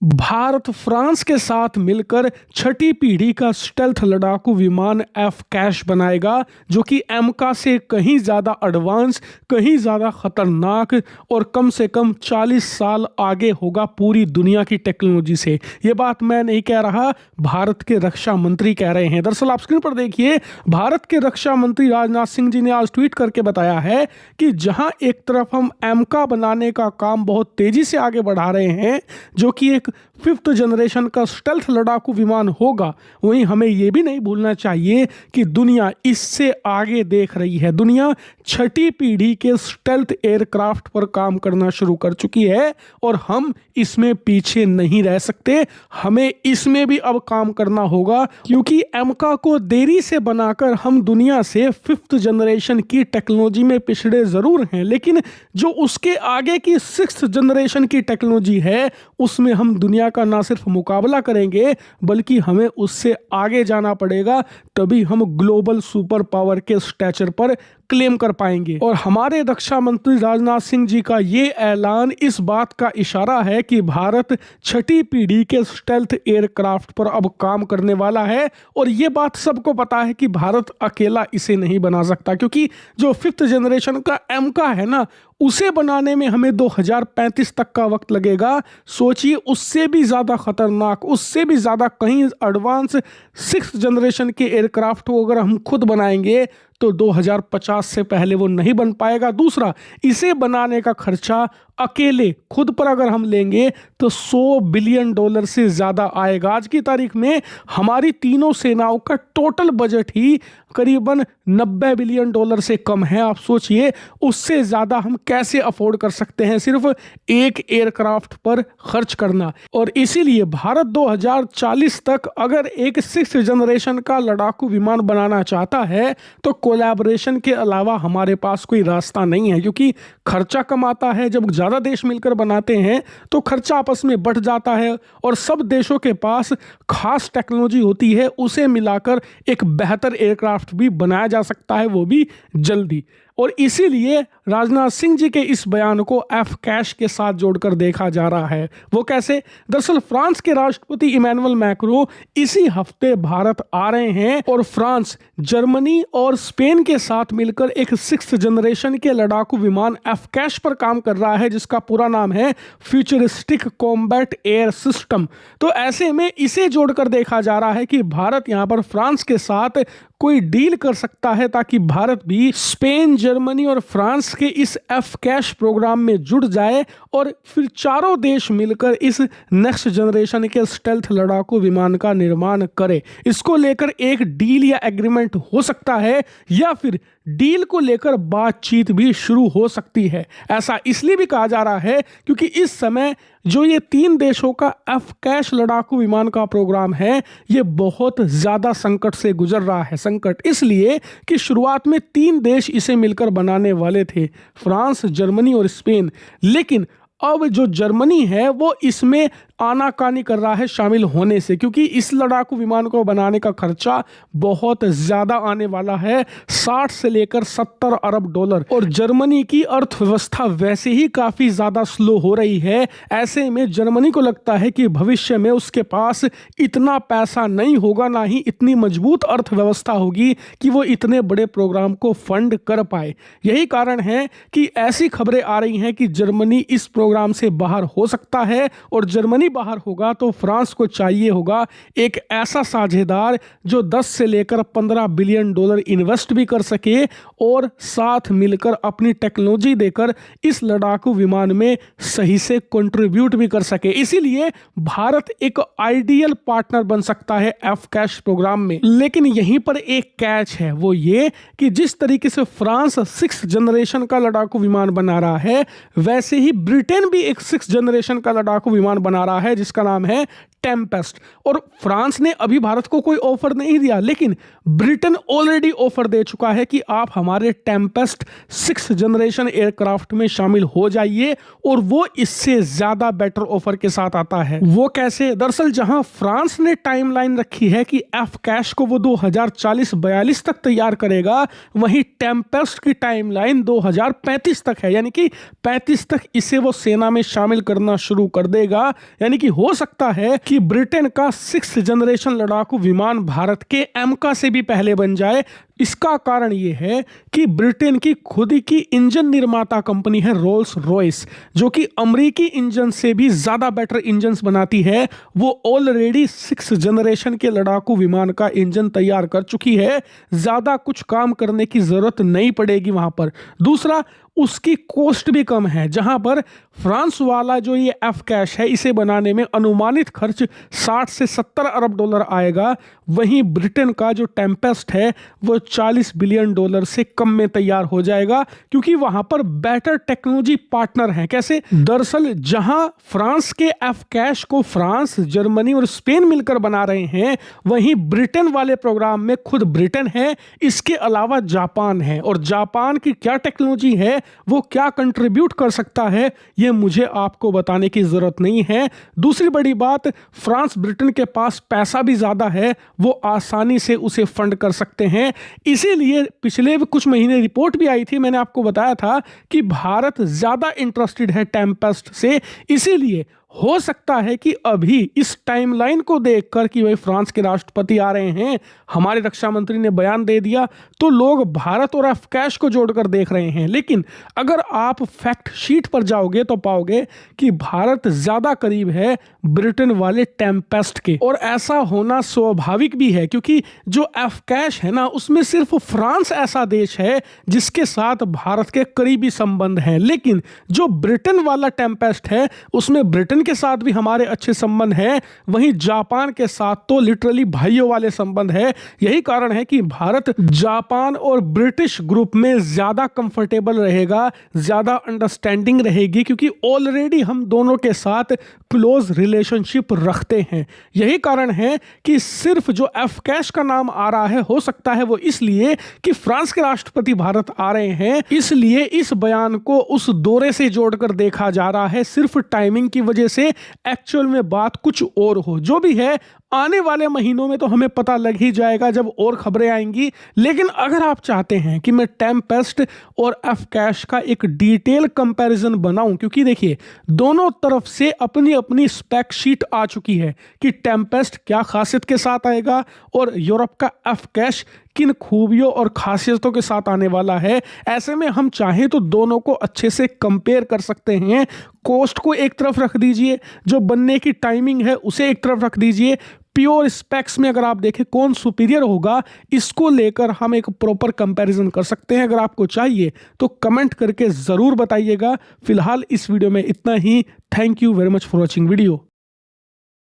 Bharat France के साथ मिलकर छठी पीढ़ी का स्टेल्थ लड़ाकू विमान एफ कैश बनाएगा, जो कि एमका से कहीं ज़्यादा एडवांस, कहीं ज़्यादा खतरनाक और कम से कम 40 साल आगे होगा पूरी दुनिया की टेक्नोलॉजी से। ये बात मैं नहीं कह रहा, भारत के रक्षा मंत्री कह रहे हैं। दरअसल आप स्क्रीन पर देखिए, भारत के रक्षा मंत्री राजनाथ सिंह जी ने आज ट्वीट करके बताया है कि जहां एक तरफ हम एमका बनाने का काम बहुत तेजी से आगे बढ़ा रहे हैं, जो कि एक 5th जनरेशन का स्टेल्थ लड़ाकू विमान होगा, वहीं हमें यह भी नहीं भूलना चाहिए कि दुनिया इससे आगे देख रही है। दुनिया छठी पीढ़ी के स्टेल्थ एयरक्राफ्ट पर काम करना शुरू कर चुकी है और हम इसमें पीछे नहीं रह सकते। हमें इसमें भी अब काम करना होगा, क्योंकि एमका को देरी से बनाकर हम दुनिया से 5th जनरेशन की टेक्नोलॉजी में पिछड़े जरूर हैं, लेकिन जो उसके आगे की 6th जनरेशन की टेक्नोलॉजी है उसमें हम दुनिया का ना सिर्फ मुकाबला करेंगे बल्कि हमें उससे आगे जाना पड़ेगा, तभी हम ग्लोबल सुपर पावर के स्टैचर पर क्लेम कर पाएंगे। और हमारे रक्षा मंत्री राजनाथ सिंह जी का ये ऐलान इस बात का इशारा है कि भारत छठी पीढ़ी के स्टेल्थ एयरक्राफ्ट पर अब काम करने वाला है। और ये बात सबको पता है कि भारत अकेला इसे नहीं बना सकता, क्योंकि जो 5th जनरेशन का एमका है ना, उसे बनाने में हमें 2035 तक का वक्त लगेगा। सोचिए, उससे भी ज़्यादा खतरनाक, उससे भी ज़्यादा कहीं एडवांस 6th जनरेशन के एयरक्राफ्ट को अगर हम खुद बनाएंगे तो 2050 से पहले वो नहीं बन पाएगा। दूसरा, इसे बनाने का खर्चा अकेले खुद पर अगर हम लेंगे तो $100 बिलियन से ज़्यादा आएगा। आज की तारीख में हमारी तीनों सेनाओं का टोटल बजट ही करीबन $90 बिलियन से कम है। आप सोचिए, उससे ज़्यादा हम कैसे अफोर्ड कर सकते हैं सिर्फ एक एयरक्राफ्ट पर खर्च करना। और इसीलिए भारत 2040 तक अगर एक 6th जनरेशन का लड़ाकू विमान बनाना चाहता है तो कोलैबोरेशन के अलावा हमारे पास कोई रास्ता नहीं है, क्योंकि खर्चा कम आता है। जब ज़्यादा देश मिलकर बनाते हैं तो खर्चा आपस में बढ़ जाता है और सब देशों के पास खास टेक्नोलॉजी होती है, उसे मिलाकर एक बेहतर एयरक्राफ्ट भी बनाया जा सकता है, वो भी जल्दी। और इसीलिए राजनाथ सिंह जी के इस बयान को एफ कैश के साथ जोड़कर देखा जा रहा है। वो कैसे? दरअसल फ्रांस के राष्ट्रपति इमैनुअल मैक्रो इसी हफ्ते भारत आ रहे हैं और फ्रांस, जर्मनी और स्पेन के साथ मिलकर एक 6th जनरेशन के लड़ाकू विमान एफ कैश पर काम कर रहा है, जिसका पूरा नाम है फ्यूचरिस्टिक कॉम्बैट एयर सिस्टम। तो ऐसे में इसे जोड़कर देखा जा रहा है कि भारत यहाँ पर फ्रांस के साथ कोई डील कर सकता है ताकि भारत भी स्पेन, जर्मनी और फ्रांस के इस एफ कैश प्रोग्राम में जुड़ जाए और फिर चारों देश मिलकर इस नेक्स्ट जनरेशन के स्टेल्थ लड़ाकू विमान का निर्माण करें। इसको लेकर एक डील या एग्रीमेंट हो सकता है, या फिर डील को लेकर बातचीत भी शुरू हो सकती है। ऐसा इसलिए भी कहा जा रहा है क्योंकि इस समय जो ये 3 देशों का एफ कैश लड़ाकू विमान का प्रोग्राम है, ये बहुत ज़्यादा संकट से गुजर रहा है। संकट इसलिए कि शुरुआत में 3 देश इसे मिलकर बनाने वाले थे, फ्रांस, जर्मनी और स्पेन। लेकिन अब जो जर्मनी है वो इसमें आनाकानी कर रहा है शामिल होने से, क्योंकि इस लड़ाकू विमान को बनाने का खर्चा बहुत ज़्यादा आने वाला है, 60 से लेकर $70 अरब। और जर्मनी की अर्थव्यवस्था वैसे ही काफ़ी ज़्यादा स्लो हो रही है। ऐसे में जर्मनी को लगता है कि भविष्य में उसके पास इतना पैसा नहीं होगा, ना ही इतनी मजबूत अर्थव्यवस्था होगी कि वो इतने बड़े प्रोग्राम को फंड कर पाए। यही कारण है कि ऐसी खबरें आ रही हैं कि जर्मनी इस प्रोग्राम से बाहर हो सकता है, और जर्मनी बाहर होगा तो फ्रांस को चाहिए होगा एक ऐसा साझेदार जो 10 से लेकर $15 बिलियन इन्वेस्ट भी कर सके और साथ मिलकर अपनी टेक्नोलॉजी देकर इस लड़ाकू विमान में सही से कंट्रीब्यूट भी कर सके। इसीलिए भारत एक आइडियल पार्टनर बन सकता है एफ कैश प्रोग्राम में। लेकिन यहीं पर एक कैच है, वो ये कि जिस तरीके से फ्रांस 6th जनरेशन का लड़ाकू विमान बना रहा है, वैसे ही ब्रिटेन भी एक 6th जनरेशन का लड़ाकू विमान बना रहा है जिसका नाम है टेम्पेस्ट। और फ्रांस ने अभी भारत को कोई ऑफर नहीं दिया, लेकिन ब्रिटेन ऑलरेडी ऑफर दे चुका है कि आप हमारे टेम्पेस्ट 6th जनरेशन एयरक्राफ्ट में शामिल हो जाइए, और वो इससे ज्यादा बेटर ऑफर के साथ आता है। वो कैसे? दरअसल जहां फ्रांस ने टाइमलाइन रखी है कि एफ कैश को वो 2040-42 तक तैयार करेगा, वहीं टेम्पेस्ट की टाइमलाइन 2035 तक है, यानी कि 35 तक इसे वो सेना में शामिल करना शुरू कर देगा। यानी कि हो सकता है कि ब्रिटेन का 6th जनरेशन लड़ाकू विमान भारत के एमका से भी पहले बन जाए। इसका कारण ये है कि ब्रिटेन की खुद की इंजन निर्माता कंपनी है रोल्स रॉयस, जो कि अमेरिकी इंजन से भी ज्यादा बेटर इंजन्स बनाती है। वो ऑलरेडी 6th जनरेशन के लड़ाकू विमान का इंजन तैयार कर चुकी है, ज्यादा कुछ काम करने की जरूरत नहीं पड़ेगी वहां पर। दूसरा, उसकी कॉस्ट भी कम है। जहां पर फ्रांस वाला जो ये एफ कैश है, इसे बनाने में अनुमानित खर्च 60 से 70 अरब डॉलर आएगा, वहीं ब्रिटेन का जो टेम्पेस्ट है वो 40 बिलियन डॉलर से कम में तैयार हो जाएगा, क्योंकि वहां पर बेटर टेक्नोलॉजी पार्टनर हैं। कैसे? दरअसल जहां फ्रांस के एफ कैश को फ्रांस, जर्मनी और स्पेन मिलकर बना रहे हैं, वहीं ब्रिटेन वाले प्रोग्राम में खुद ब्रिटेन है, इसके अलावा जापान है। और जापान की क्या टेक्नोलॉजी है, वो क्या कंट्रीब्यूट कर सकता है, ये मुझे आपको बताने की जरूरत नहीं है। दूसरी बड़ी बात, फ्रांस ब्रिटेन के पास पैसा भी ज्यादा है, वो आसानी से उसे फंड कर सकते हैं। इसीलिए पिछले कुछ महीने रिपोर्ट भी आई थी, मैंने आपको बताया था कि भारत ज्यादा इंटरेस्टेड है टेम्पेस्ट से। इसीलिए हो सकता है कि अभी इस टाइमलाइन को देखकर कि भाई फ्रांस के राष्ट्रपति आ रहे हैं, हमारे रक्षा मंत्री ने बयान दे दिया, तो लोग भारत और एफ कैश को जोड़कर देख रहे हैं। लेकिन अगर आप फैक्ट शीट पर जाओगे तो पाओगे कि भारत ज्यादा करीब है ब्रिटेन वाले टेम्पेस्ट के। और ऐसा होना स्वाभाविक भी है, क्योंकि जो एफ कैश है ना, उसमें सिर्फ फ्रांस ऐसा देश है जिसके साथ भारत के करीबी संबंध हैं। लेकिन जो ब्रिटेन वाला टेम्पेस्ट है, उसमें ब्रिटेन के साथ भी हमारे अच्छे संबंध हैं, वहीं जापान के साथ तो लिटरली भाइयों वाले संबंध है। यही कारण है कि भारत जापान और ब्रिटिश ग्रुप में ज्यादा कंफर्टेबल रहेगा, ज्यादा अंडरस्टैंडिंग रहेगी, क्योंकि ऑलरेडी हम दोनों के साथ क्लोज रिलेशनशिप रखते हैं। यही कारण है कि सिर्फ जो एफ कैश का नाम आ रहा है, हो सकता है वो इसलिए कि फ्रांस के राष्ट्रपति भारत आ रहे हैं, इसलिए इस बयान को उस दौरे से जोड़कर देखा जा रहा है। सिर्फ टाइमिंग की वजह से एक्चुअल में बात कुछ और हो। जो भी है, आने वाले महीनों में तो हमें पता लग ही जाएगा जब और खबरें आएंगी। लेकिन अगर आप चाहते हैं कि मैं टेम्पेस्ट और एफ कैश का एक डिटेल कंपैरिजन बनाऊं, क्योंकि देखिए दोनों तरफ से अपनी अपनी स्पेक शीट आ चुकी है कि टेम्पेस्ट क्या खासियत के साथ आएगा और यूरोप का एफ कैश किन खूबियों और खासियतों के साथ आने वाला है। ऐसे में हम चाहें तो दोनों को अच्छे से कंपेयर कर सकते हैं। कॉस्ट को एक तरफ रख दीजिए, जो बनने की टाइमिंग है उसे एक तरफ रख दीजिए, प्योर स्पेक्स में अगर आप देखें कौन सुपीरियर होगा, इसको लेकर हम एक प्रॉपर कंपैरिजन कर सकते हैं। अगर आपको चाहिए तो कमेंट करके ज़रूर बताइएगा। फिलहाल इस वीडियो में इतना ही। Thank you very much for watching video.